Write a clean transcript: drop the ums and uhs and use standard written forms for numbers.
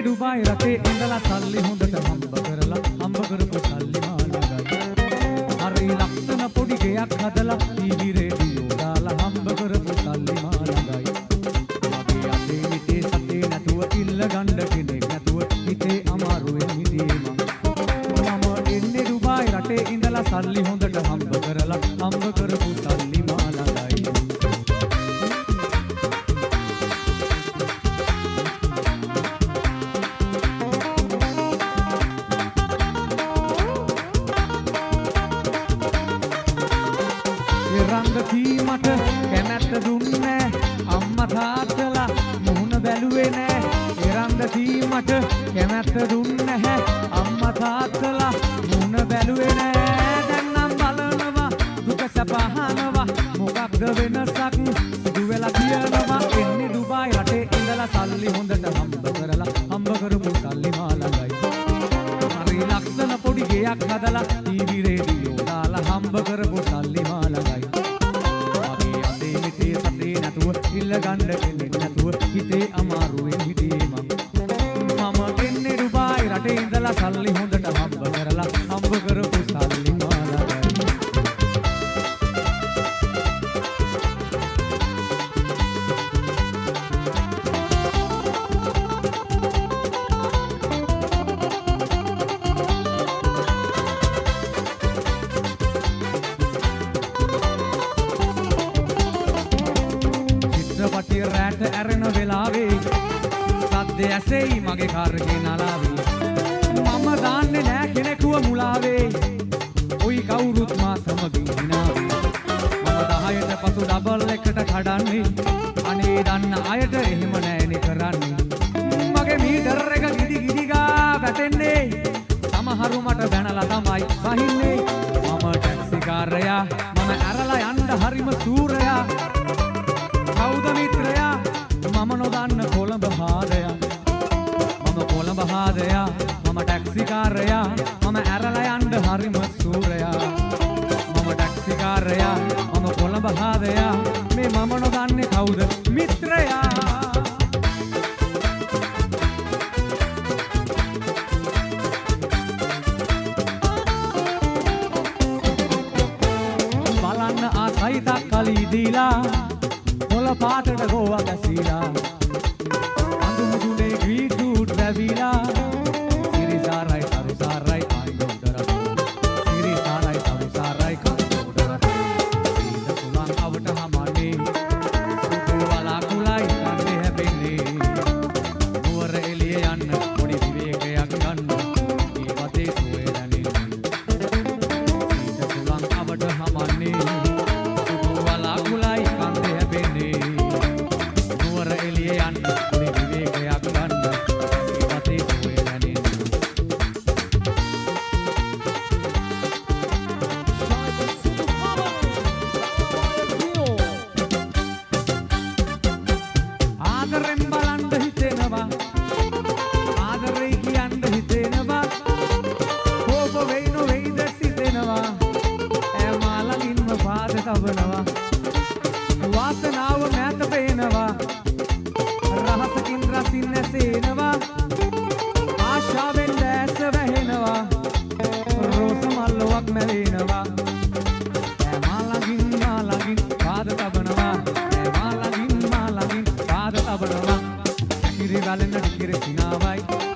Dubai රටේ ඉඳලා සල්ලි හොඳට හම්බ කරපු සල්ලි මාළඟයි. හරි ලක්ෂණ පොඩි ගෙයක් හදලා ටීවී රේඩියෝ දාලා හම්බ කරපු සල්ලි මාළඟයි. මගේ අතේ මිටේ සතේ නැතුව ඉල්ල ගන්න කෙනෙක් නැතුව හිතේ අමාරුවෙන් හිටියේ මම එන්නේ ඩුබායි රටේ ඉඳලා සල්ලි හොඳට හම්බ කරපු සල්ලි මාළඟයි. රංග කීමට කැමැත්ත දුන්නේ අම්මා තාත්තලා මුහුණ බැලුවේ නෑ. ඒ රංග කීමට කැමැත්ත දුන්නේ නැහැ අම්මා තාත්තලා මුහුණ බැලුවේ නෑ. දැන් නම් බලනවා දුක සපහනවා මොකක්ද වෙනසක් සිදු වෙලා කියනවා. එන්නේ ඩුබායි රටේ ඉඳලා සල්ලි හොඳට හම්බ කරපු සල්ලි මාළඟයි. හරි ලක්ෂණ පොඩි ගෙයක් හදලා ටීවී රේඩියෝ දාලා හම්බ කරපු සල්ලි මාළඟයි. ඉල්ල ගන්න කෙනෙක් නැතුව හිතේ අමාරුවෙන් හිටියේ මම එන්නේ ඩුබායි රටේ ඉඳලා සල්ලි හොඳට හම්බ කරපු සල්ලි මාළඟයි. රැට ඇරෙන වෙලාවේ සද්දේ ඇසෙයි මගේ කාර්ගේ නලාවේ. මම දාන්නේ නෑ කෙනෙකුව මුලාවේ. ඔයි කවුරුත් මා සමගින් හිනාවේ. මම 10ට පසු ඩබල් එකට කඩන්නේ. අනේ දන්න අයට එහෙම නෑනේ කරන්නේ. මගේ මීටර් එක ගිඩි ගා වැටෙන්නේ. සමහරු මට බැනලා තමයි වහින්නේ. මම ටැක්සි කාරයා මම ඇරලා යන්න හරිම සූරයා. කවුද මිත්‍රයා මම නොදන්න කොළඹ හාදයා. මම කොළඹ හාදයා මම ටැක්සි කාරයා මම ඇරලා යන්න හරිම සූරයා. මම ටැක්සි කාරයා මම කොළඹ හාදයා මේ මම නොදන්නේ කවුද මිත්‍රයා. බලන්න ආසයි තක්කලි දීලා කොළ පාටට ගෝවා ගැසීලා අඳු මුදුනේ ග්‍රීට්ටූට් වැවිලා. සිරිසාරයි සරුසාරයි අයිඩොන්ටර සිරිසාරයි සරුසාරයි කන්ටොන්ටර සීද සුලං අවට හමන්නේ සුදු වලා කුලයි කන්නේ හැපෙන්නේ. නුවර එළිය යන්න පොඩි විවේකයක් ගන්න මේ වතේ සුවේ දැනෙන්නේ. සීද සුලං අවට හමන්නේ සුදු වලා කුලයි කන්නේ හැපෙන්නේ. නුවර එළිය යන්න පොඩි විවේකයක් ගන්න මේ වතේ සුවේ දැනෙන්නේ. ආදරෙන් බලන්න හිතෙනවා ආදරේ කියන්න හිතෙනවා. කෝප වෙයි නොවේද සිතෙනවා. ඈ මාළඟින්ම පාද තබනවා. වාසනාව මෑත පේනවා. රහසකින් රසින් නැසෙනවා. ආශාවෙන් දැස වැහෙනවා. රෝස මල්ලුවක් මැලෙනවා. ඈ මාළඟින් පාද තබනවා. ඈ මාළඟින් පාද තබනවා. කිරි වලන කිරි සිනාවයි